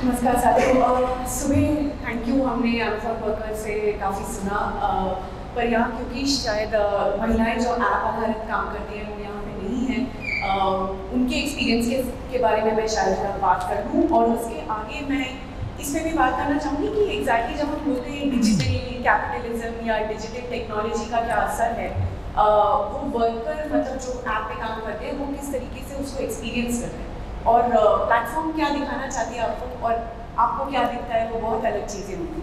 नमस्कार साथियों। सुबह थैंक यू, हमने अमेज़न वर्कर से काफ़ी सुना, पर यहाँ क्योंकि शायद महिलाएं जो ऐप आधारित काम करती हैं वो यहाँ पे नहीं हैं। उनके एक्सपीरियंस के बारे में मैं शायद बात कर लूँ और उसके आगे मैं इस पर भी बात करना चाहूँगी कि एग्जैक्टली जब हम बोलते हैं डिजिटल कैपिटलिज्म या डिजिटल टेक्नोलॉजी का क्या असर है, वो वर्कर मतलब जो ऐप पे काम करते हैं वो किस तरीके से उसको एक्सपीरियंस करते हैं और प्लेटफॉर्म क्या दिखाना चाहती है आपको और आपको क्या दिखता है, वो बहुत अलग चीज़ें होंगी।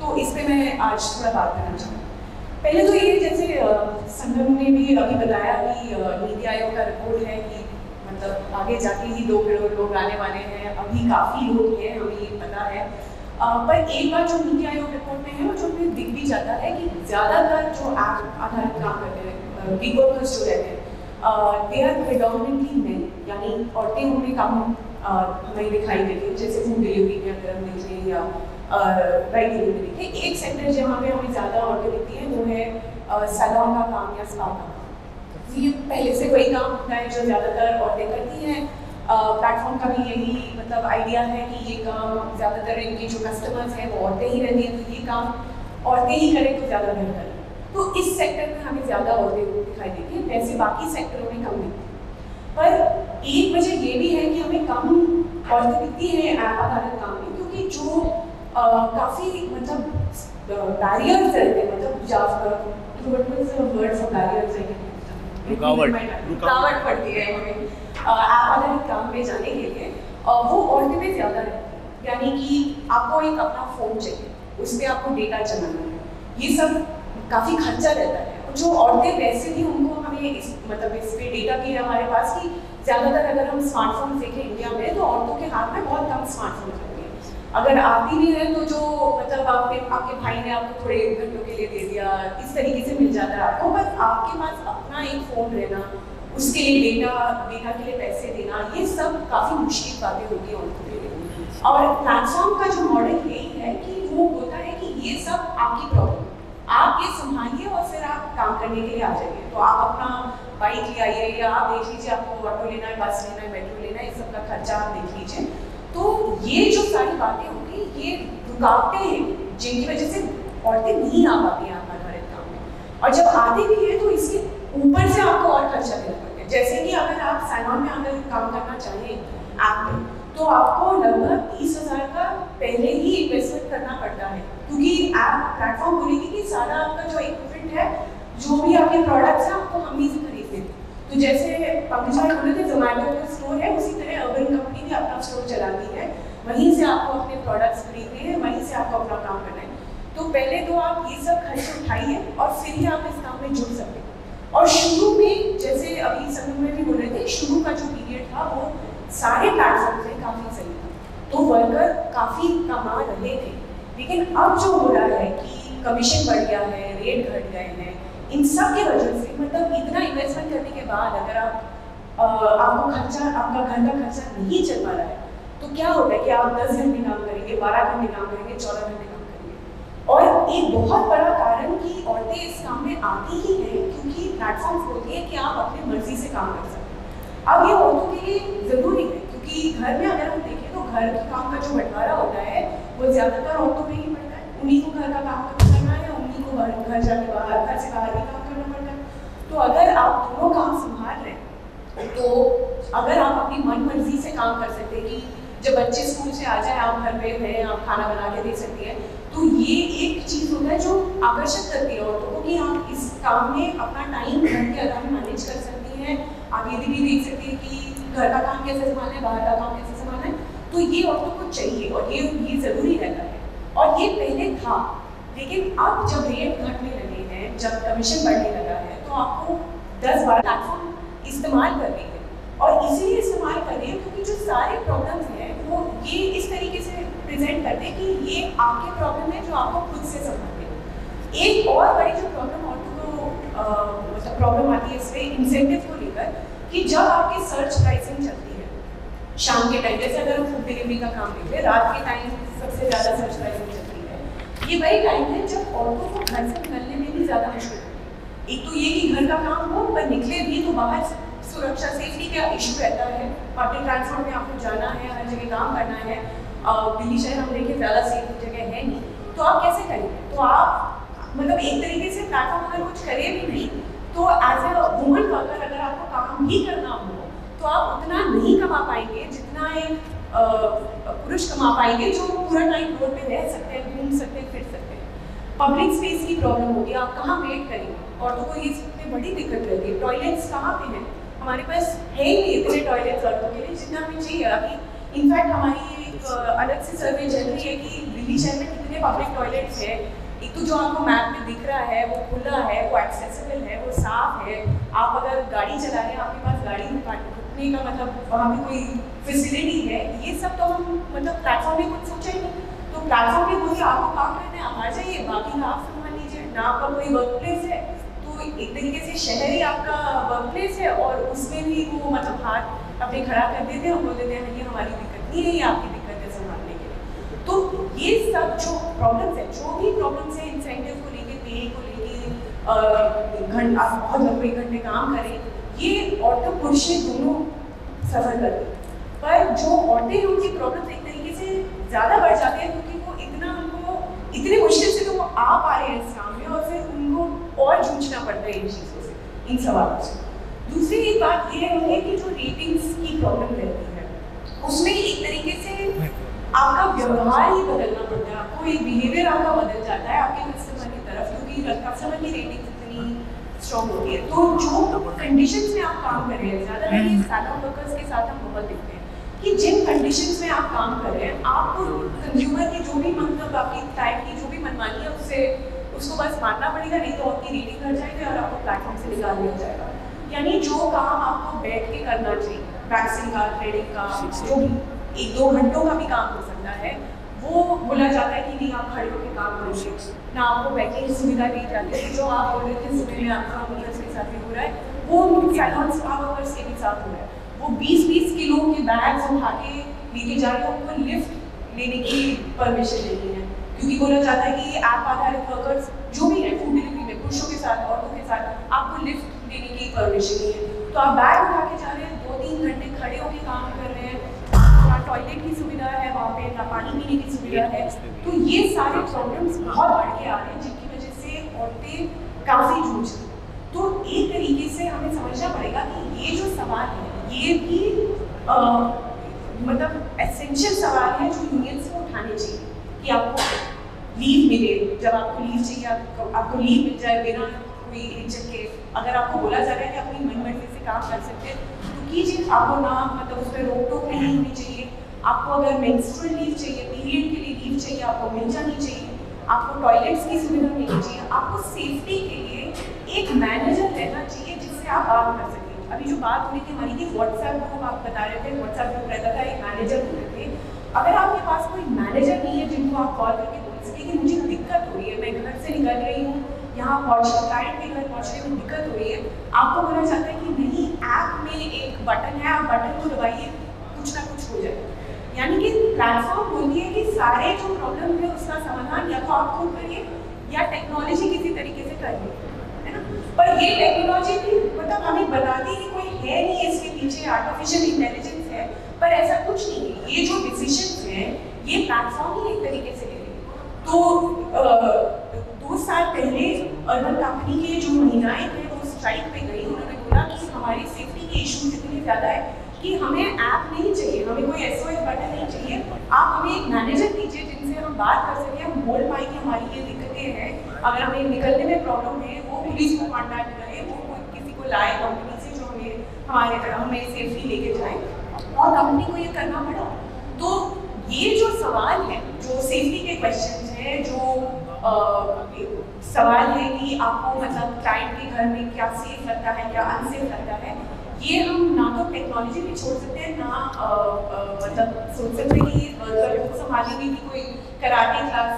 तो इस पे मैं आज थोड़ा बात करना चाहूँगी। पहले तो ये जैसे संगम ने भी अभी बताया कि नीति आयोग का रिपोर्ट है कि मतलब आगे जाके ही 2 करोड़ लोग आने वाले हैं, अभी काफ़ी लोग हैं, हमें ये पता है। पर एक बार जो नीति आयोग रिपोर्ट में है और जो हमें दिख भी जाता है कि ज़्यादातर जो ऐप आधारित काम करते हैं गिग वर्कर्स जो रहते हैं दे आर प्रेडोमिनेटली मेन, यानी औरतें उनमें काम हमें दिखाई देती है। जैसे फूड डिलीवरी में अगर हम देखें या राइड डिलीवरी देखें, एक सेक्टर जहाँ पे हमें ज़्यादा औरतें दिखती हैं वो है सैलून का काम या स्पा का काम। ये पहले से वही काम होता है जो ज़्यादातर औरतें करती हैं। प्लेटफॉर्म का भी यही मतलब आइडिया है कि ये काम ज़्यादातर इनके जो कस्टमर्स हैं वो औरतें ही रहती हैं, तो ये काम औरतें ही करें तो ज़्यादा बेहतर है। तो इस सेक्टर में हमें ज़्यादा औरतें दिखाई देती हैं, वैसे बाकी सेक्टरों में कम दिखती हैं। पर एक वजह ये भी है कि हमें कम औरतें दिखती हैं ऐप आधारित काम में, क्योंकि जो काफ़ी मतलब बैरियर्स रहते हैं, मतलब वर्ड फॉर बैरियर्स है, रुकावट पड़ती है हमें ऐप आधारित काम पे जाने के लिए, वो औरतें में ज़्यादा रहती है। यानी कि आपको एक अपना फ़ोन चाहिए, उस पर आपको डेटा चलाना है, ये सब काफ़ी खर्चा रहता है। और जो औरतें वैसे भी उनको हमें इस पे डेटा भी है हमारे पास कि ज़्यादातर अगर हम स्मार्टफोन देखें इंडिया में तो औरतों के हाथ में बहुत कम स्मार्टफोन होते हैं। अगर आती भी है तो जो मतलब आपके भाई ने आपको थोड़े घंटों के लिए दे दिया, इस तरीके से मिल जाता है आपको। बस आपके पास अपना एक फ़ोन रहना, उसके लिए डेटा के लिए पैसे देना, ये सब काफ़ी मुश्किल बातें होती हैं औरतों के लिए। और प्लेटफॉर्म का जो मॉडल यही है कि वो होता है कि ये सब आपकी प्रॉब्लम, आप ये संभालिए और फिर आप काम करने के लिए आ जाइए। तो आप अपना बाइक ले आइए या आप देख लीजिए आपको ऑटो लेना है, बस लेना है, मेट्रो लेना है, इस सब का खर्चा आप देख लीजिए। तो ये जो सारी बातें होंगी ये रुकावटें हैं जिनकी वजह से औरतें नहीं आ पाती हैं आधारित काम में। और जब आती भी है तो इसके ऊपर से आपको और खर्चा देना पड़ता है। जैसे कि अगर आप सैलून में अगर काम करना चाहें ऐप में, तो आपको लगभग 30,000 का पहले ही इन्वेस्टमेंट करना पड़ता है, क्योंकि ऐप प्लेटफॉर्म बोलेगी कि सारा आपका जो इक्विपमेंट है, जो भी आपके प्रोडक्ट्स हैं, आपको हम ही से खरीदते हैं। तो जैसे पंकज भाई बोले थे जोमेटो का स्टोर है, उसी तरह अर्बन कंपनी भी अपना स्टोर चलाती है, वहीं से आपको अपने प्रोडक्ट्स खरीदने हैं, वहीं से आपको अपना काम करना है। तो पहले तो आप ये सब खर्च उठाइए और फिर ही आप इस काम में जुड़ सकते हैं। और शुरू में जैसे अभी संगम में भी बोल रहे थे, शुरू का जो पीरियड था वो सारे प्लेटफॉर्म से काफ़ी सही था, तो वर्कर काफ़ी कमा रहे थे। लेकिन अब जो हो रहा है कि कमीशन बढ़ गया है, रेट घट गए हैं, इन सब की वजह से मतलब इतना इन्वेस्टमेंट करने के बाद अगर आपको खर्चा, आपका घर का खर्चा नहीं चल पा रहा है, तो क्या होता है कि आप 10 घंटे काम करेंगे, 12 घंटे काम करेंगे, 14 घंटे काम करेंगे। और एक बहुत बड़ा कारण कि औरतें इस काम में आती ही हैं क्योंकि प्लेटफॉर्म बोलती है कि आप अपनी मर्जी से काम कर सकते हैं। अब ये औरतों के लिए ज़रूरी है, क्योंकि घर में अगर हम देखें तो घर के काम का जो बंटवारा होता है वो ज़्यादातर औरतों पे ही पड़ता है। उन्हीं को घर का काम करना है, उन्हीं को घर जाके घर से बाहर भी काम करना पड़ता है। तो अगर आप दोनों काम संभाल रहे हैं, तो अगर आप अपनी मन मर्जी से काम कर सकते हैं कि जब बच्चे स्कूल से आ जाए आप घर पे हैं, आप खाना बना के दे सकती हैं, तो ये एक चीज़ होता है जो आकर्षक करती है औरतों को कि आप इस काम में अपना टाइम घर के अलावा मैनेज कर सकती हैं। आप ये भी देख सकती हैं कि घर का काम कैसे संभालना है, बाहर का काम कैसे संभालना है, तो ये औरतों को चाहिए और ये ज़रूरी रहता है। और ये पहले था, लेकिन अब जब रेट घटने लगे हैं, जब कमीशन बढ़ने लगा है, तो आपको 10-12 प्लेटफॉर्म इस्तेमाल कर रही है। और इसीलिए इस्तेमाल कर रही है क्योंकि जो सारे प्रॉब्लम्स हैं वो ये इस तरीके से प्रेजेंट करते हैं कि ये आपके प्रॉब्लम है जो आपको खुद से संभालते हैं। एक और बड़ी जो प्रॉब्लम औरतों को मतलब प्रॉब्लम आती है इसमें इंसेंटिव को लेकर, कि जब आपकी सर्च प्राइसिंग चलती है शाम के टाइम, जैसे अगर हम फूड डिलीवरी का काम लेते हैं, रात के टाइम सबसे ज़्यादा सर्च प्राइसिंग चलती है। ये वही टाइम है जब औरतों को घर से निकलने में भी ज़्यादा मुश्किल होती है। एक तो ये कि घर का काम हो, पर निकले भी तो बाहर से सुरक्षा सेफ्टी का इशू रहता है। पब्लिक ट्रांसपोर्ट में आपको जाना है, हर जगह काम करना है, दिल्ली शहर हम देखें ज़्यादा सेफ जगह है नहीं, तो आप कैसे करेंगे? तो आप मतलब एक तरीके से प्लेटफॉर्म अगर कुछ करें भी नहीं तो एज ए वुमन वर्कर अगर आपको काम ही करना हो तो आप उतना नहीं कमा पाएंगे जितना एक पुरुष कमा पाएंगे जो पूरा टाइम रोड पे रह सकते हैं, घूम सकते हैं, फिर सकते हैं। पब्लिक स्पेस की प्रॉब्लम होगी, आप कहाँ वेट करेंगे? औरतों को ये सबसे बड़ी दिक्कत रहती है। टॉयलेट्स कहाँ पे हैं? हमारे पास है ही नहीं इतने टॉयलेट्स औरतों के लिए जितना हमें चाहिए। अभी इनफैक्ट हमारी एक अलग से सर्वे चल रही है कि दिल्ली शहर में कितने पब्लिक टॉयलेट्स है। एक तो जो आपको मैप में दिख रहा है वो खुला है, वो एक्सेसिबल है, वो साफ है। आप अगर गाड़ी चला रहे हैं, आपके पास गाड़ी रुकने का मतलब वहाँ पे कोई फैसिलिटी है, ये सब तो हम मतलब प्लेटफॉर्म में कुछ सोचा ही नहीं। तो प्लेटफॉर्म में बोलिए आपको काम करना है, आप आ जाइए, बाकी का आप संभाल लीजिए ना। आपका कोई वर्क प्लेस है तो एक तरीके से शहर ही आपका वर्क प्लेस है और उसमें भी वो मतलब हाथ अपने खड़ा कर देते हैं और बोल देते हैं ये हमारी दिक्कत नहीं है, ये आपकी दिक्कत है संभालने के लिए। तो ये सब जो प्रॉब्लम्स है, जो भी प्रॉब्लम्स है इंसेंटिव को लेके, पे को लेके, घंटा आप बहुत लंबे घंटे काम करें, ये औरतें पुरुष दोनों सफर करते हैं। पर जो औरतें हैं उनकी प्रॉब्लम्स एक तरीके से ज़्यादा बढ़ जाते हैं क्योंकि वो उनको इतने मुश्किल से तो वो आ पा रहे हैं इस काम में और फिर उनको और जूझना पड़ता है इन चीज़ों से, इन सवालों से। दूसरी एक बात ये है कि जो रेटिंग्स की प्रॉब्लम रहती है उसमें एक तरीके से आपका व्यवहार ही बदलना पड़ता है। आपको एक बिहेवियर आपका बदल जाता है आपके कस्टमर की तरफ, क्योंकि कस्टमर की रेटिंग इतनी स्ट्रॉन्ग होती है। तो जो कंडीशंस में आप काम कर रहे हैं, ज़्यादातर ये सैलून वर्कर्स के साथ हम बहुत देखते हैं कि जिन कंडीशंस में आप काम कर रहे हैं, आपको कंज्यूमर की जो भी मतलब आपकी टाइप की जो भी मनमानी है उसको बस मानना पड़ेगा, नहीं तो आपकी रेटिंग कर जाएगी और आपको प्लेटफॉर्म से निकाल दिया जाएगा। यानी जो काम आपको बैठ के करना चाहिए, वैक्सिंग का, थ्रेडिंग का, जो भी 1-2 घंटों का भी काम हो सकता है, वो बोला जाता है कि नहीं आप खड़े होकर काम करोगे, ना आपको बैठने की सुविधा दी जाती है। जो आप बोल रहे थे सुबह में आपका वर्कर्स के साथ भी हो रहा है, वो सैलून स्टाफ वर्कर्स के भी साथ हो रहा है। वो 20-20 किलो के बैग्स उठा के लेके जा रहे हैं, उनको लिफ्ट लेने की परमिशन नहीं है क्योंकि बोला जाता है कि ऐप आधारित वर्कर्स जो भी है फूड डिलीवरी में पुरुषों के साथ, औरतों के साथ, आपको लिफ्ट देने की परमिशन नहीं है। तो आप बैग उठा के जा रहे हैं, 2-3 घंटे खड़े होकर काम कर रहे हैं, ना टॉयलेट की सुविधा है वहाँ पे, ना पानी पीने की सुविधा है। तो ये सारे प्रॉब्लम्स बहुत बढ़ के आ रहे हैं जिनकी वजह से औरतें काफ़ी जूझ रही हैं। तो एक तरीके से हमें समझना पड़ेगा कि ये जो सवाल है ये भी मतलब एसेंशियल सवाल है जो यूनियंस को उठाने चाहिए कि आपको लीव मिले, जब आपको लीव चाहिए आपको लीव मिल जाए बिना कोई हिचक के। अगर आपको बोला जा रहा है कि अपनी मनमर्जी से काम कर सकते हैं तो कीजिए, आपको ना मतलब उस पर रोक टोक नहीं होनी चाहिए। आपको अगर मेंस्ट्रुअल लीव चाहिए, पीरियड के लिए लीव चाहिए, आपको मिल जानी चाहिए। आपको टॉयलेट्स की सुविधा मिलनी चाहिए। आपको सेफ्टी के लिए एक मैनेजर रहना चाहिए जिससे आप बात कर सकें। अभी जो बात हो रही थी हमारी कि व्हाट्सएप ग्रुप आप बता रहे थे, व्हाट्सएप ग्रुप रहता था, एक मैनेजर होते थे। अगर आपके पास कोई मैनेजर नहीं है जिनको आप कॉल करके बोल सके कि मुझे दिक्कत हो रही है, मैं घर से निकल रही हूँ, यहाँ क्लाइंट के घर पहुँचने में दिक्कत हो रही है, आपको बोला जाता है कि नहीं ऐप में एक बटन है, आप बटन को दबाइए, कुछ ना कुछ हो जाए। यानी कि प्लेटफॉर्म बोलती है कि सारे जो प्रॉब्लम है उसका समाधान या तो आप खुद करिए या टेक्नोलॉजी किसी तरीके से करिए, है ना। पर ये टेक्नोलॉजी भी मतलब हमें बताती है कि कोई है नहीं इसके पीछे, आर्टिफिशियल इंटेलिजेंस है, पर ऐसा कुछ नहीं है। ये जो डिसीजंस हैं ये प्लेटफॉर्म ही एक तरीके से ले रही है। तो 2 साल पहले अर्बन कंपनी के जो महिलाएं थे वो स्ट्राइक पे गई। उन्होंने बोला कि हमारी सेफ्टी के इशूज इतने ज़्यादा है कि हमें ऐप नहीं चाहिए, हमें कोई SOS बटन नहीं चाहिए, आप हमें एक मैनेजर दीजिए जिनसे हम बात कर सकें, हम बोल पाए कि हमारी ये दिक्कतें हैं, अगर हमें निकलने में प्रॉब्लम है वो पुलिस को कॉन्टैक्ट करे, वो किसी को लाए कंपनी से जो हमें सेफ्टी लेके जाए, और कंपनी को ये करना पड़ा। तो ये जो सवाल है, जो सेफ्टी के क्वेश्चन हैं, जो सवाल है कि आपको मतलब क्लाइंट के घर में क्या सेफ लगता है, क्या अनसेफ लगता है, ये हम ना तो टेक्नोलॉजी भी छोड़ सकते हैं, ना मतलब सोच सकते हैं कि वर्कर खुद संभालेंगे कि कोई कराटे क्लास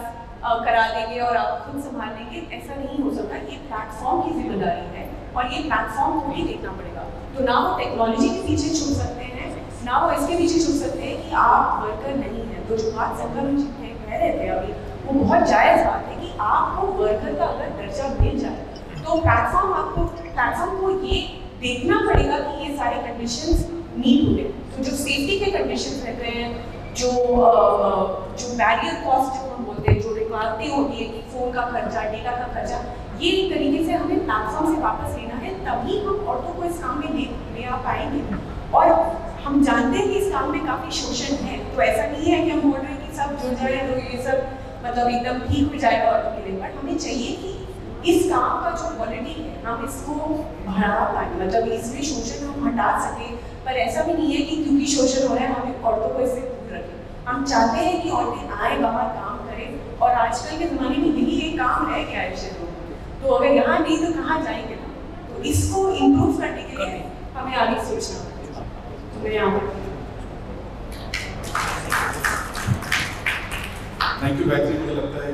करा देंगे और आप खुद संभाल लेंगे, ऐसा नहीं हो सकता। ये प्लेटफॉर्म की जिम्मेदारी है और ये प्लेटफॉर्म को ही देखना पड़ेगा। तो ना वो टेक्नोलॉजी के पीछे छूट सकते हैं, ना वो इसके पीछे छूट सकते हैं कि आप वर्कर नहीं हैं। तो जो बात संगम जी कह रहे थे अभी, वो बहुत जायज़ बात है कि आपको वर्कर का अगर दर्जा मिल जाए तो प्लेटफॉर्म को ये देखना पड़ेगा कि ये सारे कंडीशंस मीट हुए। तो जो सेफ्टी के कंडीशंस रहते हैं, जो बैरियर कॉस्ट जो हम बोलते हैं, जो रिक्वायरमेंट होती है कि फ़ोन का खर्चा, डेटा का खर्चा, ये एक तरीके से हमें प्लेटफॉर्म से वापस लेना है, तभी हम औरतों को इस काम में ले आ पाएंगे। और हम जानते हैं कि इस काम में काफ़ी शोषण है, तो ऐसा नहीं है कि हम बोल रहे हैं कि सब जुड़ जाए तो ये सब मतलब एकदम ठीक हो जाएगा औरतों के लिए, बट हमें चाहिए कि इस काम का जो क्वालिटी है हम इसको बढ़ा पाए, मतलब इसमें शोषण हम हटा सकें। पर ऐसा भी नहीं है कि क्योंकि शोषण हो रहा है हम औरतों को इससे दूर रखें। हम चाहते हैं कि औरतें आए, बाहर काम करें, और आजकल के ज़माने में यही एक काम रह गया है शहरों में, तो अगर यहाँ नहीं तो कहाँ जाएंगे ना। तो इसको इम्प्रूव करने के लिए हमें आगे सोचना होगा। तो मैं यहाँ पर थैंक यू गायत्री। मुझे लगता है